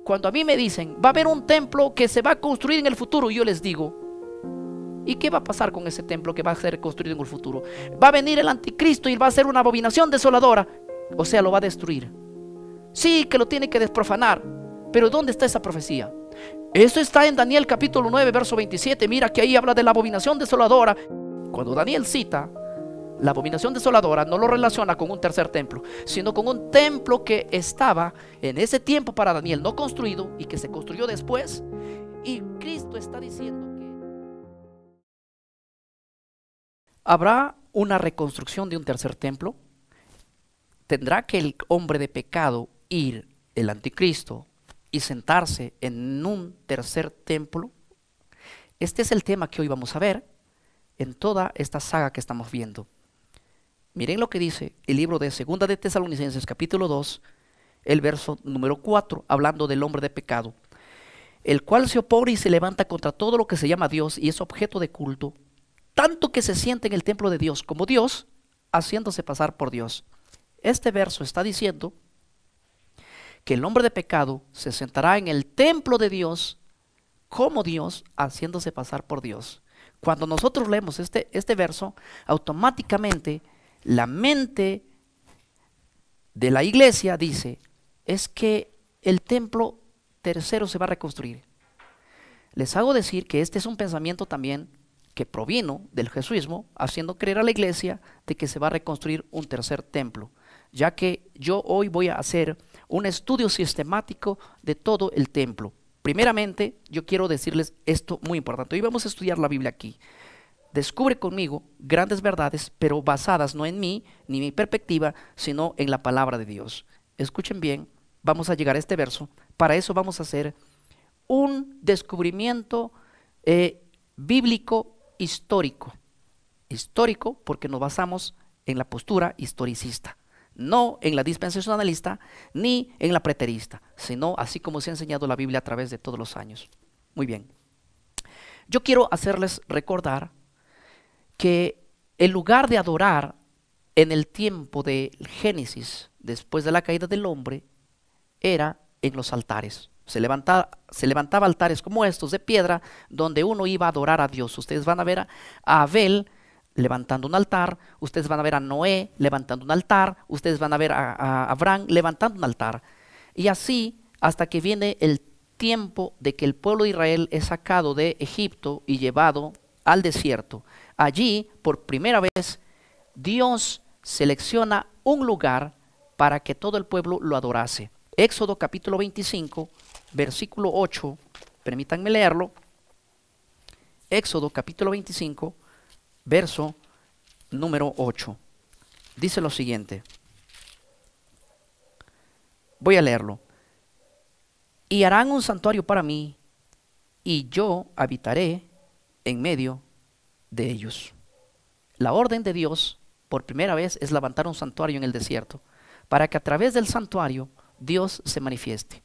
cuando a mí me dicen, va a haber un templo que se va a construir en el futuro, yo les digo, ¿y qué va a pasar con ese templo que va a ser construido en el futuro? Va a venir el anticristo y va a ser una abominación desoladora, o sea, lo va a destruir. Sí, que lo tiene que desprofanar, pero ¿dónde está esa profecía? Eso está en Daniel capítulo 9, verso 27. Mira que ahí habla de la abominación desoladora. Cuando Daniel cita la abominación desoladora, no lo relaciona con un tercer templo, sino con un templo que estaba en ese tiempo para Daniel no construido y que se construyó después. Y Cristo está diciendo que habrá una reconstrucción de un tercer templo. ¿Tendrá que el hombre de pecado ir, el anticristo, y sentarse en un tercer templo? Este es el tema que hoy vamos a ver en toda esta saga que estamos viendo. Miren lo que dice el libro de Segunda de Tesalonicenses capítulo 2, el verso número 4, hablando del hombre de pecado, el cual se opone y se levanta contra todo lo que se llama Dios y es objeto de culto, tanto que se siente en el templo de Dios como Dios, haciéndose pasar por Dios. Este verso está diciendo que el hombre de pecado se sentará en el templo de Dios como Dios, haciéndose pasar por Dios. Cuando nosotros leemos este verso, automáticamente la mente de la iglesia dice, es que el templo tercero se va a reconstruir. Les hago decir que este es un pensamiento también que provino del jesuismo, haciendo creer a la iglesia de que se va a reconstruir un tercer templo, ya que yo hoy voy a hacer un estudio sistemático de todo el templo. Primeramente, yo quiero decirles esto muy importante. Hoy vamos a estudiar la Biblia aquí. Descubre conmigo grandes verdades, pero basadas no en mí, ni mi perspectiva, sino en la palabra de Dios. Escuchen bien, vamos a llegar a este verso. Para eso vamos a hacer un descubrimiento bíblico histórico. Histórico porque nos basamos en la postura historicista, no en la dispensacionalista ni en la preterista, sino así como se ha enseñado la Biblia a través de todos los años. Muy bien. Yo quiero hacerles recordar que el lugar de adorar en el tiempo del Génesis, después de la caída del hombre, era en los altares. Se levantaba altares como estos de piedra donde uno iba a adorar a Dios. Ustedes van a ver a Abel levantando un altar, ustedes van a ver a Noé levantando un altar, ustedes van a ver a Abraham levantando un altar. Y así hasta que viene el tiempo de que el pueblo de Israel es sacado de Egipto y llevado al desierto. Allí, por primera vez, Dios selecciona un lugar para que todo el pueblo lo adorase. Éxodo capítulo 25, versículo 8, permítanme leerlo. Éxodo capítulo 25, verso número 8. Dice lo siguiente. Voy a leerlo. Y harán un santuario para mí, y yo habitaré en medio de ellos. La orden de Dios, por primera vez, es levantar un santuario en el desierto, para que a través del santuario Dios se manifieste.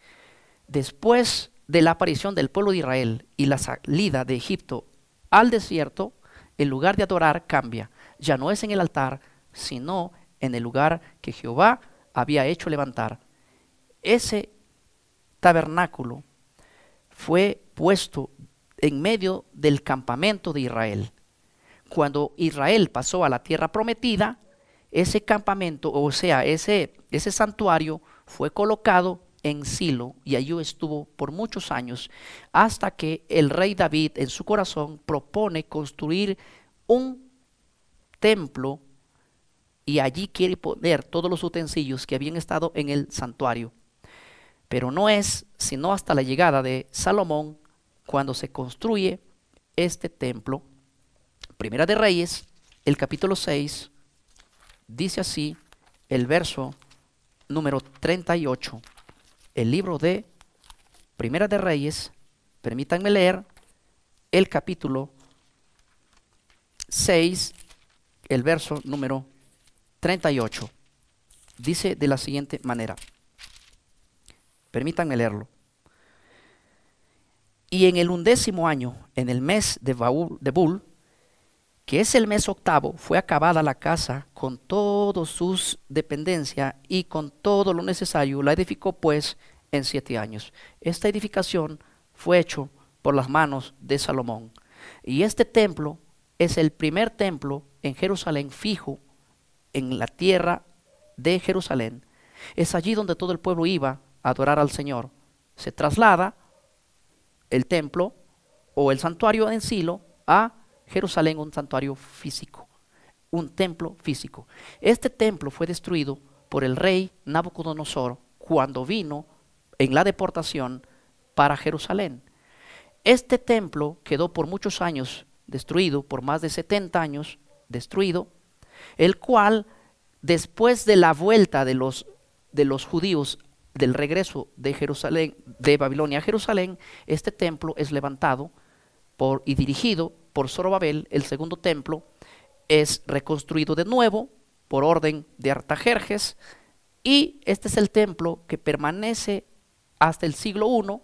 Después de la aparición del pueblo de Israel y la salida de Egipto al desierto, el lugar de adorar cambia. Ya no es en el altar, sino en el lugar que Jehová había hecho levantar. Ese tabernáculo fue puesto en medio del campamento de Israel. Cuando Israel pasó a la tierra prometida, ese campamento, o sea, ese santuario fue colocado en Silo y allí estuvo por muchos años hasta que el rey David en su corazón propone construir un templo y allí quiere poner todos los utensilios que habían estado en el santuario. Pero no es sino hasta la llegada de Salomón cuando se construye este templo. Primera de Reyes, el capítulo 6, dice así el verso número 38. El libro de Primera de Reyes, permítanme leer el capítulo 6, el verso número 38. Dice de la siguiente manera. Permítanme leerlo. Y en el 11º año, en el mes de Bul, que es el mes octavo, fue acabada la casa con todas sus dependencias y con todo lo necesario. La edificó pues en 7 años. Esta edificación fue hecho por las manos de Salomón. Y este templo es el primer templo en Jerusalén fijo en la tierra de Jerusalén. Es allí donde todo el pueblo iba a adorar al Señor. Se traslada el templo o el santuario en Silo a Jerusalén, un santuario físico, un templo físico. Este templo fue destruido por el rey Nabucodonosor cuando vino en la deportación para Jerusalén. Este templo quedó por muchos años destruido, por más de 70 años destruido, el cual después de la vuelta de los judíos del regreso de Jerusalén, de Babilonia a Jerusalén, este templo es levantado y dirigido por Zorobabel. El segundo templo es reconstruido de nuevo por orden de Artajerjes, y este es el templo que permanece hasta el siglo I.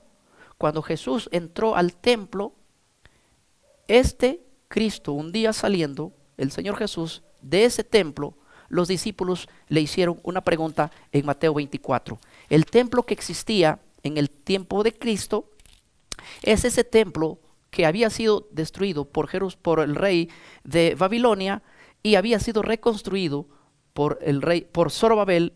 Cuando Jesús entró al templo, Cristo, un día saliendo, el Señor Jesús, de ese templo, los discípulos le hicieron una pregunta en Mateo 24. El templo que existía en el tiempo de Cristo es ese templo que había sido destruido por el rey de Babilonia y había sido reconstruido por Zorobabel,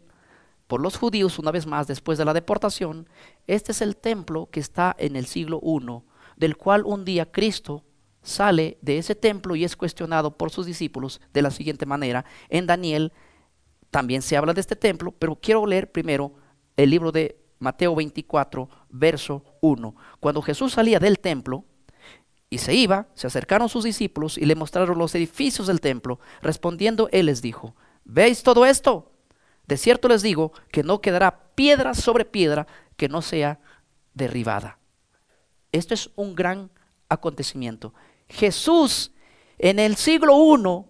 por los judíos una vez más después de la deportación. Este es el templo que está en el siglo I, del cual un día Cristo sale de ese templo y es cuestionado por sus discípulos de la siguiente manera. En Daniel también se habla de este templo, pero quiero leer primero el libro de Mateo 24, verso 1. Cuando Jesús salía del templo y se iba, se acercaron sus discípulos y le mostraron los edificios del templo. Respondiendo, él les dijo: ¿veis todo esto? De cierto les digo que no quedará piedra sobre piedra que no sea derribada. Esto es un gran acontecimiento. Jesús en el siglo I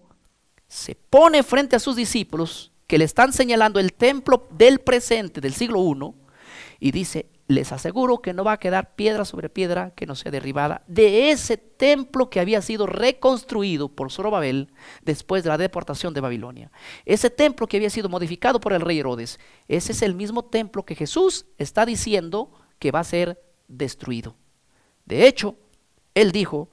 se pone frente a sus discípulos que le están señalando el templo del presente del siglo I y dice: les aseguro que no va a quedar piedra sobre piedra que no sea derribada de ese templo que había sido reconstruido por Zorobabel después de la deportación de Babilonia. Ese templo que había sido modificado por el rey Herodes, ese es el mismo templo que Jesús está diciendo que va a ser destruido. De hecho, él dijo,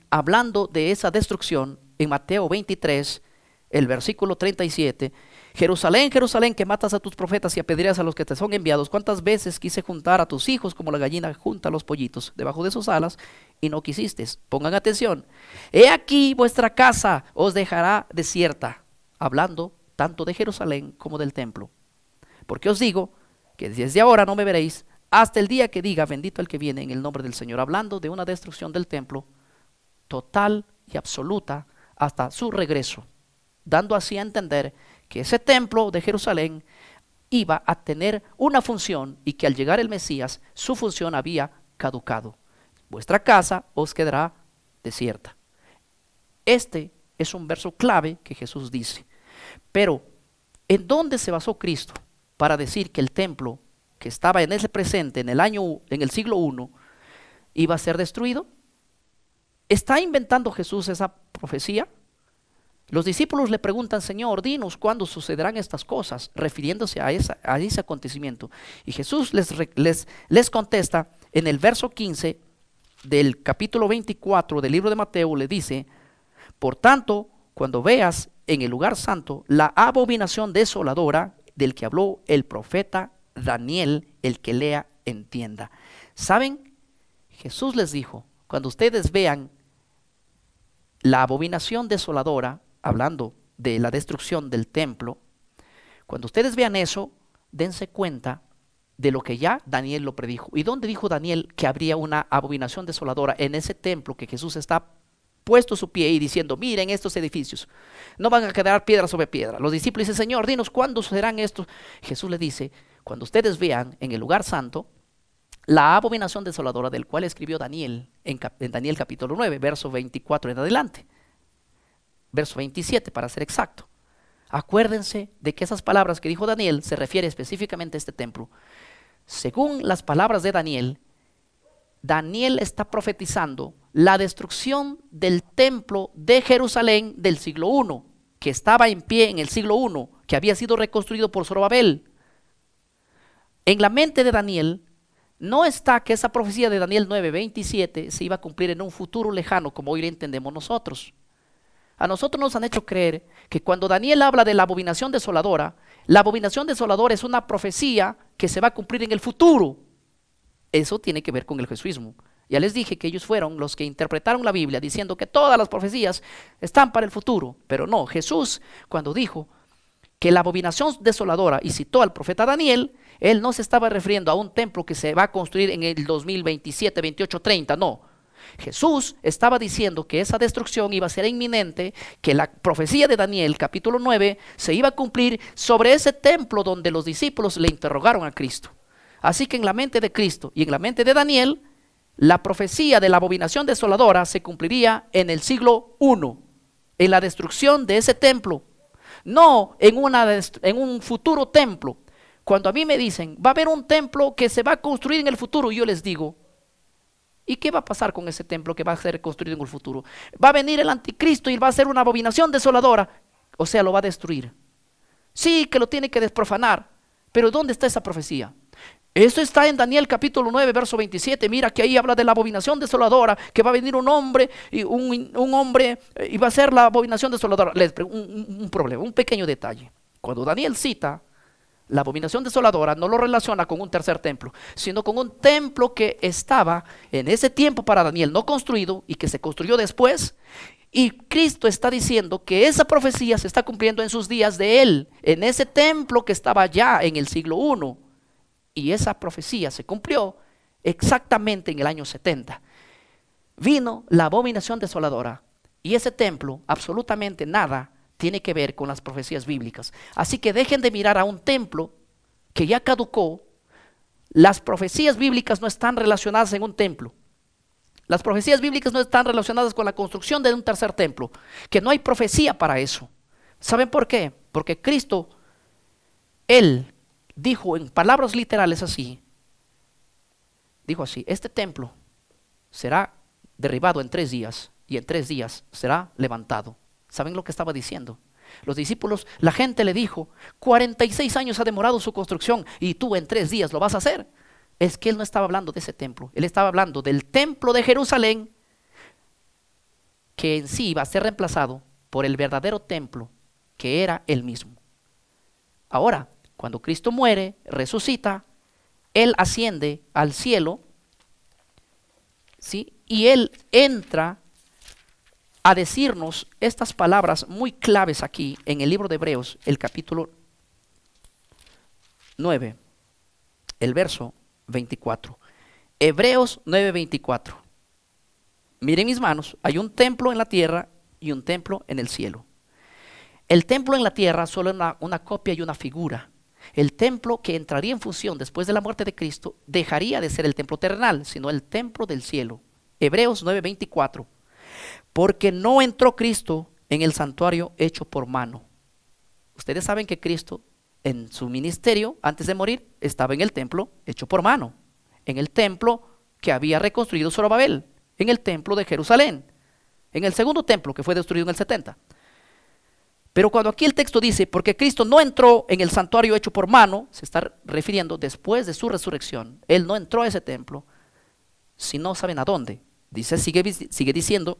hablando de esa destrucción, en Mateo 23, el versículo 37, Jerusalén, Jerusalén, que matas a tus profetas y apedreas a los que te son enviados, cuántas veces quise juntar a tus hijos como la gallina junta a los pollitos debajo de sus alas y no quisiste. Pongan atención: he aquí vuestra casa os dejará desierta, hablando tanto de Jerusalén como del templo. Porque os digo que desde ahora no me veréis hasta el día que diga: bendito el que viene en el nombre del Señor, hablando de una destrucción del templo total y absoluta hasta su regreso, dando así a entender que ese templo de Jerusalén iba a tener una función y que al llegar el Mesías su función había caducado. Vuestra casa os quedará desierta. Este es un verso clave que Jesús dice. Pero ¿en dónde se basó Cristo para decir que el templo que estaba en ese presente en el siglo I iba a ser destruido? ¿Está inventando Jesús esa profecía? Los discípulos le preguntan: Señor, dinos cuándo sucederán estas cosas, refiriéndose a ese acontecimiento. Y Jesús les contesta en el verso 15 del capítulo 24 del libro de Mateo. Le dice: por tanto, cuando veas en el lugar santo la abominación desoladora del que habló el profeta Daniel, el que lea entienda. ¿Saben? Jesús les dijo: cuando ustedes vean la abominación desoladora, hablando de la destrucción del templo, cuando ustedes vean eso, dense cuenta de lo que ya Daniel lo predijo. ¿Y dónde dijo Daniel que habría una abominación desoladora? En ese templo que Jesús está puesto su pie y diciendo: miren estos edificios, no van a quedar piedra sobre piedra. Los discípulos dicen: Señor, dinos cuándo serán estos. Jesús le dice: cuando ustedes vean en el lugar santo la abominación desoladora del cual escribió Daniel en Daniel capítulo 9, verso 24 en adelante, verso 27 para ser exacto. Acuérdense de que esas palabras que dijo Daniel se refiere específicamente a este templo. Según las palabras de Daniel, Daniel está profetizando la destrucción del templo de Jerusalén del siglo I, que estaba en pie en el siglo I, que había sido reconstruido por Zorobabel. En la mente de Daniel no está que esa profecía de Daniel 9:27 se iba a cumplir en un futuro lejano como hoy lo entendemos nosotros. A nosotros nos han hecho creer que cuando Daniel habla de la abominación desoladora, la abominación desoladora es una profecía que se va a cumplir en el futuro. Eso tiene que ver con el jesuismo. Ya les dije que ellos fueron los que interpretaron la Biblia diciendo que todas las profecías están para el futuro. Pero no, Jesús cuando dijo que la abominación desoladora, y citó al profeta Daniel, él no se estaba refiriendo a un templo que se va a construir en el 2027, 28, 30, no. Jesús estaba diciendo que esa destrucción iba a ser inminente, que la profecía de Daniel capítulo 9 se iba a cumplir sobre ese templo donde los discípulos le interrogaron a Cristo. Así que en la mente de Cristo y en la mente de Daniel, la profecía de la abominación desoladora se cumpliría en el siglo I, en la destrucción de ese templo, no en un futuro templo. Cuando a mí me dicen, va a haber un templo que se va a construir en el futuro, yo les digo, ¿y qué va a pasar con ese templo que va a ser construido en el futuro? Va a venir el anticristo y va a ser una abominación desoladora, o sea, lo va a destruir. Sí, que lo tiene que desprofanar, pero ¿dónde está esa profecía? Eso está en Daniel capítulo 9, verso 27. Mira que ahí habla de la abominación desoladora, que va a venir un hombre y y va a ser la abominación desoladora. Un problema, un pequeño detalle. Cuando Daniel cita la abominación desoladora, no lo relaciona con un tercer templo, sino con un templo que estaba en ese tiempo para Daniel no construido y que se construyó después. Y Cristo está diciendo que esa profecía se está cumpliendo en sus días de él, en ese templo que estaba ya en el siglo I. Y esa profecía se cumplió exactamente en el año 70. Vino la abominación desoladora y ese templo absolutamente nada tiene que ver con las profecías bíblicas. Así que dejen de mirar a un templo que ya caducó. Las profecías bíblicas no están relacionadas en un templo. Las profecías bíblicas no están relacionadas con la construcción de un tercer templo, que no hay profecía para eso. ¿Saben por qué? Porque Cristo, Él dijo en palabras literales así, dijo así: este templo será derribado en 3 días y en 3 días será levantado. ¿Saben lo que estaba diciendo? Los discípulos, la gente le dijo, 46 años ha demorado su construcción y tú en 3 días lo vas a hacer. Es que él no estaba hablando de ese templo, él estaba hablando del templo de Jerusalén, que en sí iba a ser reemplazado por el verdadero templo, que era él mismo. Ahora, cuando Cristo muere, resucita, él asciende al cielo, ¿sí? Y él entra a decirnos estas palabras muy claves aquí en el libro de Hebreos, el capítulo 9, el verso 24. Hebreos 9:24. Miren mis manos, hay un templo en la tierra y un templo en el cielo. El templo en la tierra solo es una copia y una figura. El templo que entraría en función después de la muerte de Cristo dejaría de ser el templo terrenal, sino el templo del cielo. Hebreos 9:24. Porque no entró Cristo en el santuario hecho por mano. Ustedes saben que Cristo en su ministerio, antes de morir, estaba en el templo hecho por mano, en el templo que había reconstruido Zorobabel, en el templo de Jerusalén, en el segundo templo que fue destruido en el 70. Pero cuando aquí el texto dice, porque Cristo no entró en el santuario hecho por mano, se está refiriendo después de su resurrección. Él no entró a ese templo, si no saben a dónde. Dice, sigue diciendo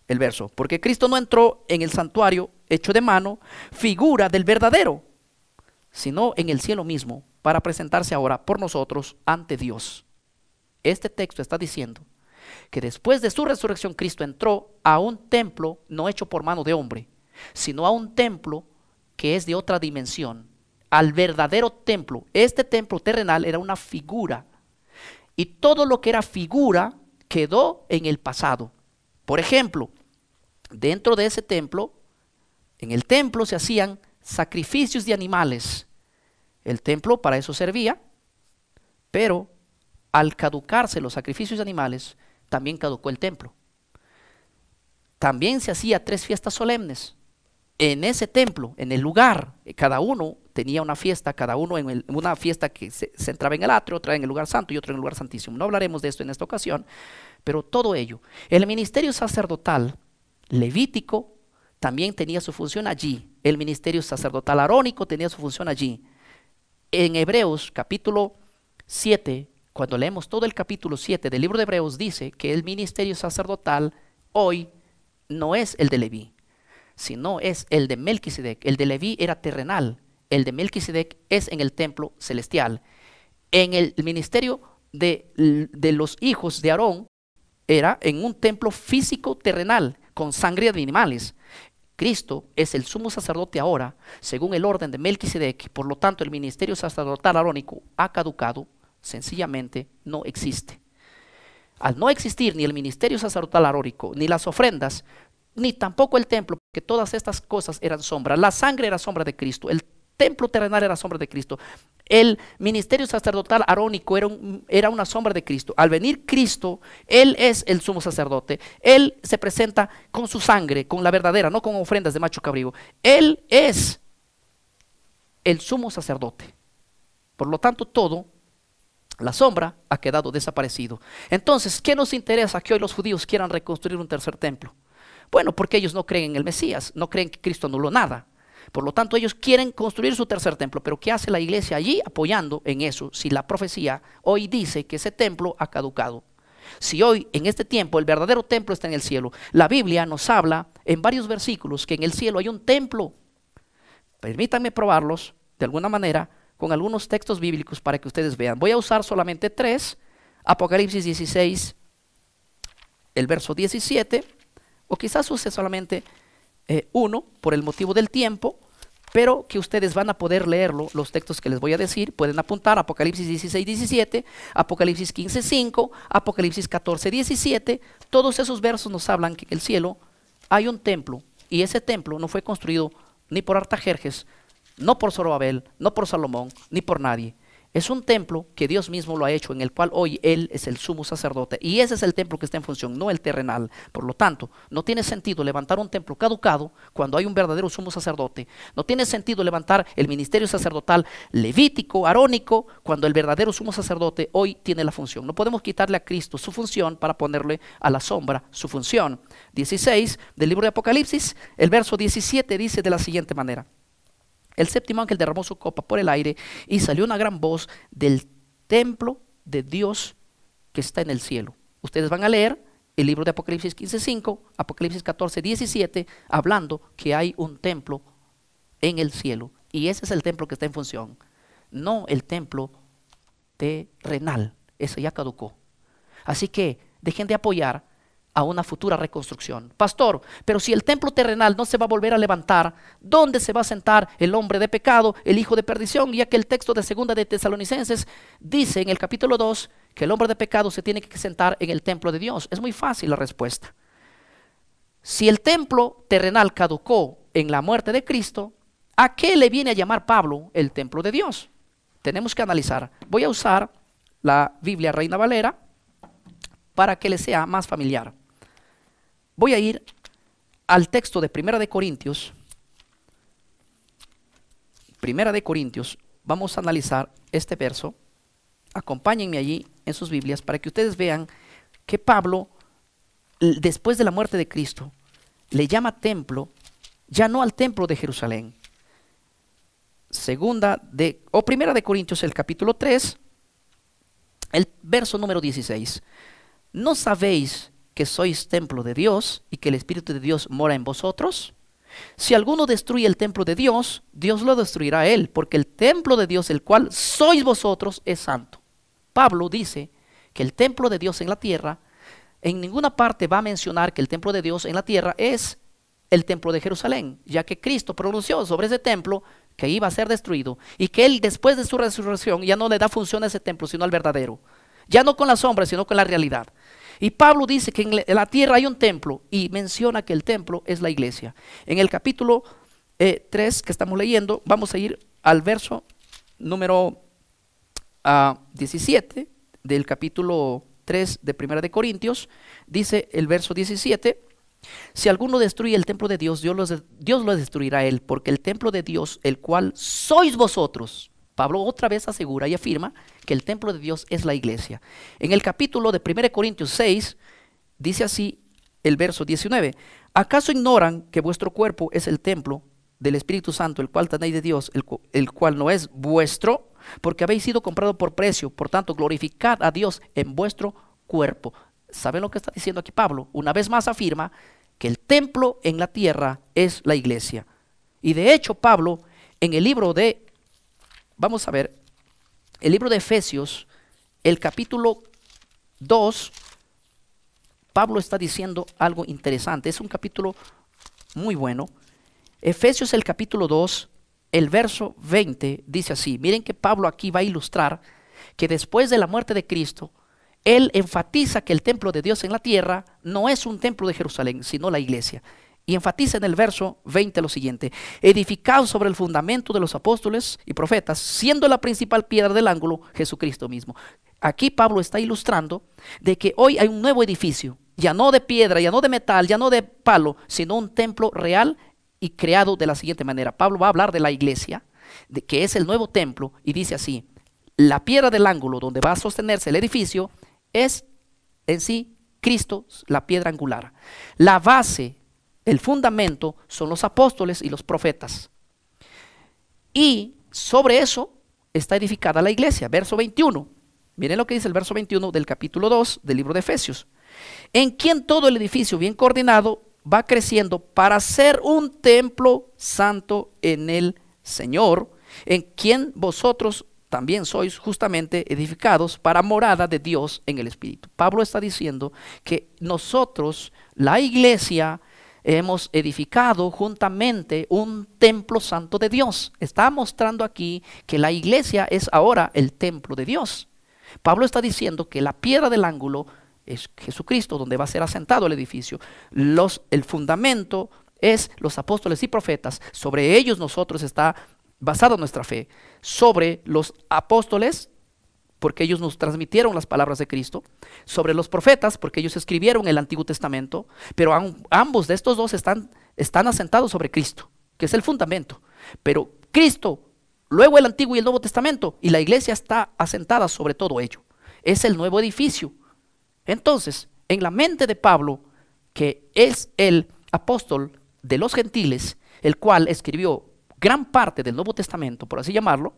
el verso, porque Cristo no entró en el santuario hecho de mano, figura del verdadero, sino en el cielo mismo, para presentarse ahora por nosotros ante Dios. Este texto está diciendo que después de su resurrección Cristo entró a un templo no hecho por mano de hombre, sino a un templo que es de otra dimensión, al verdadero templo. Este templo terrenal era una figura, y todo lo que era figura quedó en el pasado. Por ejemplo, dentro de ese templo, en el templo se hacían sacrificios de animales. El templo para eso servía, pero al caducarse los sacrificios de animales, también caducó el templo. También se hacía 3 fiestas solemnes en ese templo, en el lugar. Cada uno tenía una fiesta, cada uno en una fiesta que se entraba en el atrio, otra en el lugar santo y otra en el lugar santísimo. No hablaremos de esto en esta ocasión, pero todo ello. El ministerio sacerdotal levítico también tenía su función allí. El ministerio sacerdotal arónico tenía su función allí. En Hebreos capítulo 7, cuando leemos todo el capítulo 7 del libro de Hebreos, dice que el ministerio sacerdotal hoy no es el de Leví, sino es el de Melquisedec. El de Leví era terrenal, el de Melquisedec es en el templo celestial. En el ministerio de los hijos de Aarón era en un templo físico terrenal con sangre de animales. Cristo es el sumo sacerdote ahora, según el orden de Melquisedec. Por lo tanto, el ministerio sacerdotal arónico ha caducado, sencillamente no existe. Al no existir ni el ministerio sacerdotal arónico, ni las ofrendas, ni tampoco el templo, porque todas estas cosas eran sombras. La sangre era sombra de Cristo, el templo terrenal era sombra de Cristo, el ministerio sacerdotal arónico era una sombra de Cristo. Al venir Cristo, Él es el sumo sacerdote. Él se presenta con su sangre, con la verdadera, no con ofrendas de macho cabrío. Él es el sumo sacerdote. Por lo tanto, todo, la sombra, ha quedado desaparecido. Entonces, ¿qué nos interesa que hoy los judíos quieran reconstruir un tercer templo? Bueno, porque ellos no creen en el Mesías, no creen que Cristo anuló nada. Por lo tanto, ellos quieren construir su tercer templo. Pero ¿qué hace la iglesia allí apoyando en eso? Si la profecía hoy dice que ese templo ha caducado. Si hoy, en este tiempo, el verdadero templo está en el cielo. La Biblia nos habla en varios versículos que en el cielo hay un templo. Permítanme probarlos de alguna manera con algunos textos bíblicos para que ustedes vean. Voy a usar solamente 3. Apocalipsis 16, el verso 17. O quizás use solamente 1 por el motivo del tiempo, pero que ustedes van a poder leerlo, los textos que les voy a decir. Pueden apuntar Apocalipsis 16, 17, Apocalipsis 15, 5, Apocalipsis 14, 17. Todos esos versos nos hablan que en el cielo hay un templo, y ese templo no fue construido ni por Artajerjes, no por Zorobabel, no por Salomón, ni por nadie. Es un templo que Dios mismo lo ha hecho, en el cual hoy Él es el sumo sacerdote. Y ese es el templo que está en función, no el terrenal. Por lo tanto, no tiene sentido levantar un templo caducado cuando hay un verdadero sumo sacerdote. No tiene sentido levantar el ministerio sacerdotal levítico, arónico, cuando el verdadero sumo sacerdote hoy tiene la función. No podemos quitarle a Cristo su función para ponerle a la sombra su función. 16 del libro de Apocalipsis, el verso 17 dice de la siguiente manera: el séptimo ángel derramó su copa por el aire y salió una gran voz del templo de Dios que está en el cielo. Ustedes van a leer el libro de Apocalipsis 15:5, Apocalipsis 14:17, hablando que hay un templo en el cielo. Y ese es el templo que está en función, no el templo terrenal. Ese ya caducó. Así que dejen de apoyar a una futura reconstrucción. Pastor, pero si el templo terrenal no se va a volver a levantar, ¿dónde se va a sentar el hombre de pecado, el hijo de perdición? Ya que el texto de segunda de Tesalonicenses dice en el capítulo 2 que el hombre de pecado se tiene que sentar en el templo de Dios. Es muy fácil la respuesta. Si el templo terrenal caducó en la muerte de Cristo, ¿a qué le viene a llamar Pablo el templo de Dios? Tenemos que analizar. Voy a usar la Biblia Reina Valera para que les sea más familiar. Voy a ir al texto de Primera de Corintios. Primera de Corintios, vamos a analizar este verso. Acompáñenme allí en sus Biblias para que ustedes vean que Pablo, después de la muerte de Cristo, le llama templo, ya no al templo de Jerusalén. Primera de Corintios, el capítulo 3, el verso número 16. ¿No sabéis que sois templo de Dios y que el Espíritu de Dios mora en vosotros? Si alguno destruye el templo de Dios, Dios lo destruirá a él, porque el templo de Dios, el cual sois vosotros, es santo. Pablo dice que el templo de Dios en la tierra, en ninguna parte va a mencionar que el templo de Dios en la tierra es el templo de Jerusalén, ya que Cristo pronunció sobre ese templo que iba a ser destruido y que Él, después de su resurrección, ya no le da función a ese templo, sino al verdadero. Ya no con la sombra, sino con la realidad. Y Pablo dice que en la tierra hay un templo y menciona que el templo es la iglesia. En el capítulo 3 que estamos leyendo, vamos a ir al verso número 17 del capítulo 3 de Primera de Corintios. Dice el verso 17: si alguno destruye el templo de Dios, Dios lo destruirá a él, porque el templo de Dios, el cual sois vosotros. Pablo otra vez asegura y afirma que el templo de Dios es la iglesia. En el capítulo de 1 Corintios 6, dice así el verso 19: ¿acaso ignoran que vuestro cuerpo es el templo del Espíritu Santo, el cual tenéis de Dios, el cual no es vuestro? porque habéis sido comprado por precio, por tanto glorificad a Dios en vuestro cuerpo. ¿Saben lo que está diciendo aquí Pablo? Una vez más afirma que el templo en la tierra es la iglesia. Y de hecho Pablo en el libro de, vamos a ver, el libro de Efesios, el capítulo 2, Pablo está diciendo algo interesante. Es un capítulo muy bueno. Efesios el capítulo 2, el verso 20 dice así. Miren que Pablo aquí va a ilustrar que después de la muerte de Cristo, él enfatiza que el templo de Dios en la tierra no es un templo de Jerusalén, sino la iglesia. Y enfatiza en el verso 20 lo siguiente: edificado sobre el fundamento de los apóstoles y profetas, siendo la principal piedra del ángulo Jesucristo mismo. Aquí Pablo está ilustrando de que hoy hay un nuevo edificio, ya no de piedra, ya no de metal, ya no de palo, sino un templo real y creado de la siguiente manera. Pablo va a hablar de la iglesia, de que es el nuevo templo, y dice así: la piedra del ángulo donde va a sostenerse el edificio es en sí Cristo, la piedra angular. La base, el fundamento son los apóstoles y los profetas. Y sobre eso está edificada la iglesia. Verso 21. Miren lo que dice el verso 21 del capítulo 2 del libro de Efesios. En quien todo el edificio bien coordinado va creciendo para ser un templo santo en el Señor, en quien vosotros también sois justamente edificados para morada de Dios en el Espíritu. Pablo está diciendo que nosotros, la iglesia, hemos edificado juntamente un templo santo de Dios. Está mostrando aquí que la iglesia es ahora el templo de Dios. Pablo está diciendo que la piedra del ángulo es Jesucristo, donde va a ser asentado el edificio. El fundamento es los apóstoles y profetas. Sobre ellos nosotros está basada nuestra fe. Sobre los apóstoles, porque ellos nos transmitieron las palabras de Cristo. Sobre los profetas, porque ellos escribieron el Antiguo Testamento. Pero ambos de estos dos están asentados sobre Cristo, que es el fundamento. Pero Cristo, luego el Antiguo y el Nuevo Testamento, y la iglesia está asentada sobre todo ello. Es el nuevo edificio. Entonces, en la mente de Pablo, que es el apóstol de los gentiles, el cual escribió gran parte del Nuevo Testamento, por así llamarlo,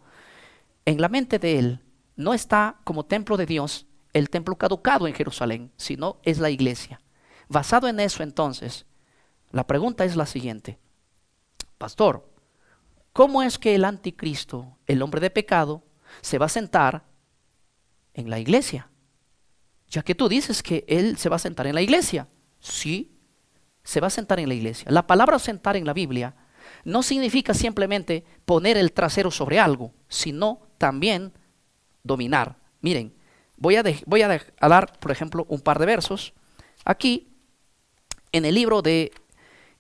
en la mente de él no está como templo de Dios el templo caducado en Jerusalén, sino es la iglesia. Basado en eso, entonces, la pregunta es la siguiente: pastor, ¿cómo es que el anticristo, el hombre de pecado, se va a sentar en la iglesia? Ya que tú dices que él se va a sentar en la iglesia. Sí, se va a sentar en la iglesia. La palabra sentar en la Biblia no significa simplemente poner el trasero sobre algo, sino también dominar. Miren, voy a dar, por ejemplo, un par de versos. Aquí, en el libro de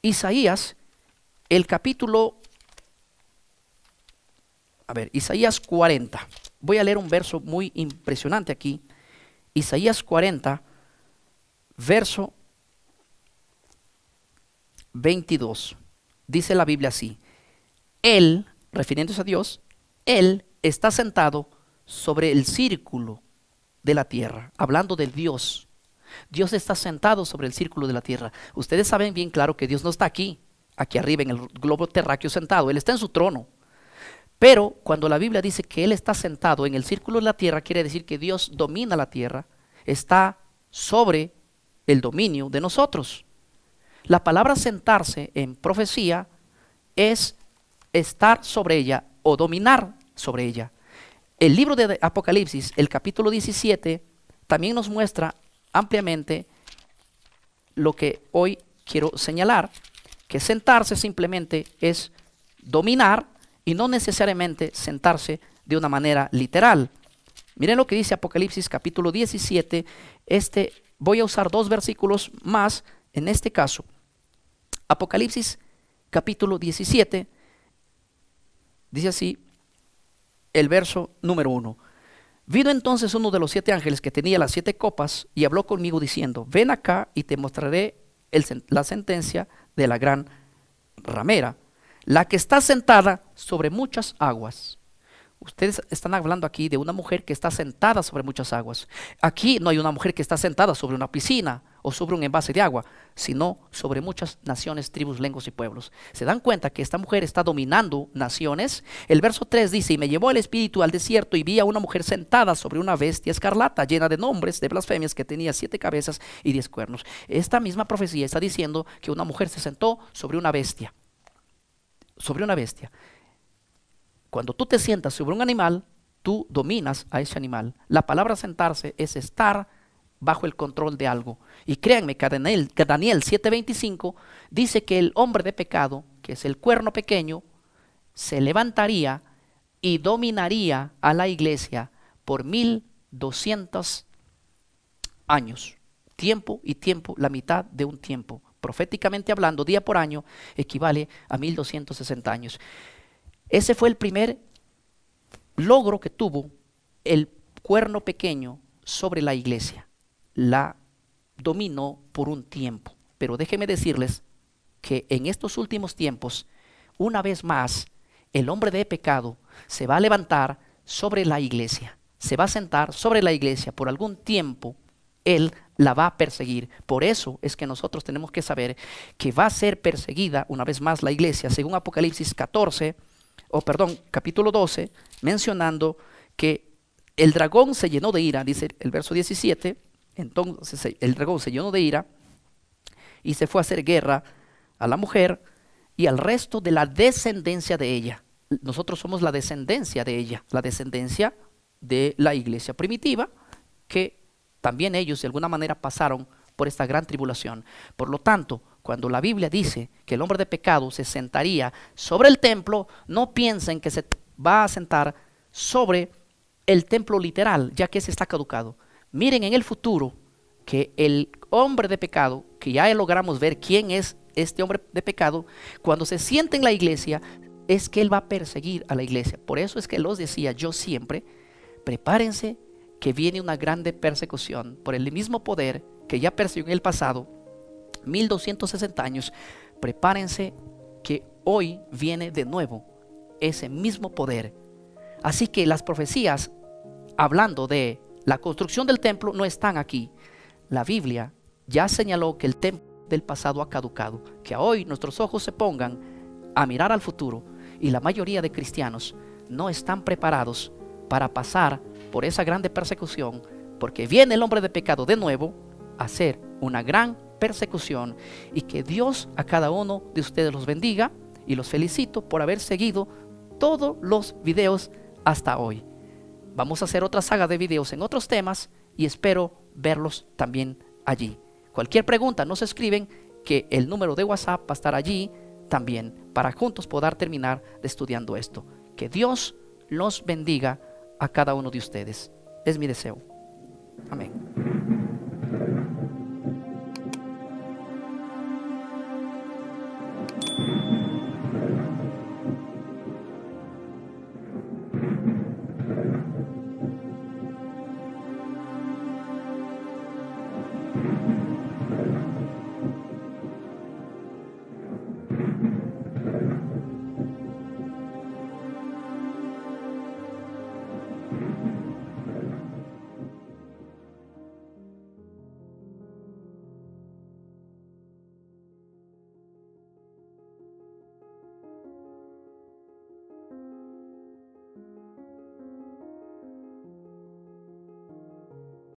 Isaías, el capítulo, Isaías 40. Voy a leer un verso muy impresionante aquí. Isaías 40, verso 22. Dice la Biblia así: Él, refiriéndose a Dios, Él está sentado sobre el círculo de la tierra, hablando de Dios. Dios está sentado sobre el círculo de la tierra. Ustedes saben bien claro que Dios no está aquí arriba en el globo terráqueo sentado. Él está en su trono. Pero cuando la Biblia dice que Él está sentado en el círculo de la tierra, quiere decir que Dios domina la tierra, está sobre el dominio de nosotros. La palabra sentarse en profecía es estar sobre ella o dominar sobre ella. El libro de Apocalipsis, el capítulo 17, también nos muestra ampliamente lo que hoy quiero señalar, que sentarse simplemente es dominar y no necesariamente sentarse de una manera literal. Miren lo que dice Apocalipsis capítulo 17. Voy a usar dos versículos más en este caso. Apocalipsis capítulo 17 dice así el verso número 1. Vino entonces uno de los 7 ángeles que tenía las 7 copas y habló conmigo diciendo: ven acá y te mostraré la sentencia de la gran ramera, la que está sentada sobre muchas aguas, Ustedes están hablando aquí de una mujer que está sentada sobre muchas aguas. Aquí no hay una mujer que está sentada sobre una piscina o sobre un envase de agua, sino sobre muchas naciones, tribus, lenguas y pueblos. ¿Se dan cuenta que esta mujer está dominando naciones? El verso 3 dice: y me llevó el espíritu al desierto y vi a una mujer sentada sobre una bestia escarlata, llena de nombres, de blasfemias, que tenía 7 cabezas y 10 cuernos. Esta misma profecía está diciendo que una mujer se sentó sobre una bestia. Sobre una bestia. Cuando tú te sientas sobre un animal, tú dominas a ese animal. La palabra sentarse es estar bajo el control de algo. Y créanme que Daniel 7:25 dice que el hombre de pecado, que es el cuerno pequeño, se levantaría y dominaría a la iglesia por 1200 años. Tiempo y tiempo, la mitad de un tiempo. Proféticamente hablando, día por año equivale a 1260 años. Ese fue el primer logro que tuvo el cuerno pequeño sobre la iglesia. La dominó por un tiempo. Pero déjenme decirles que en estos últimos tiempos, una vez más, el hombre de pecado se va a levantar sobre la iglesia. Se va a sentar sobre la iglesia por algún tiempo. Él la va a perseguir. Por eso es que nosotros tenemos que saber que va a ser perseguida una vez más la iglesia, según Apocalipsis capítulo 12, mencionando que el dragón se llenó de ira, dice el verso 17. Entonces el dragón se llenó de ira y se fue a hacer guerra a la mujer y al resto de la descendencia de ella. Nosotros somos la descendencia de ella, la descendencia de la iglesia primitiva, que también ellos de alguna manera pasaron por esta gran tribulación. Por lo tanto, cuando la Biblia dice que el hombre de pecado se sentaría sobre el templo, no piensen que se va a sentar sobre el templo literal, ya que ese está caducado. Miren en el futuro que el hombre de pecado, que ya logramos ver quién es este hombre de pecado, cuando se siente en la iglesia, es que él va a perseguir a la iglesia. Por eso es que los decía yo siempre: prepárense que viene una grande persecución por el mismo poder que ya persiguió en el pasado 1260 años. Prepárense que hoy viene de nuevo ese mismo poder. Así que las profecías hablando de la construcción del templo no están aquí. La Biblia ya señaló que el templo del pasado ha caducado, que hoy nuestros ojos se pongan a mirar al futuro, y la mayoría de cristianos no están preparados para pasar por esa grande persecución, porque viene el hombre de pecado de nuevo a hacer una gran persecución. Y que Dios a cada uno de ustedes los bendiga, y los felicito por haber seguido todos los videos hasta hoy. Vamos a hacer otra saga de videos en otros temas y espero verlos también allí. Cualquier pregunta nos escriben, que el número de WhatsApp va a estar allí también, para juntos poder terminar de estudiando esto. Que Dios los bendiga a cada uno de ustedes. Es mi deseo. Amén.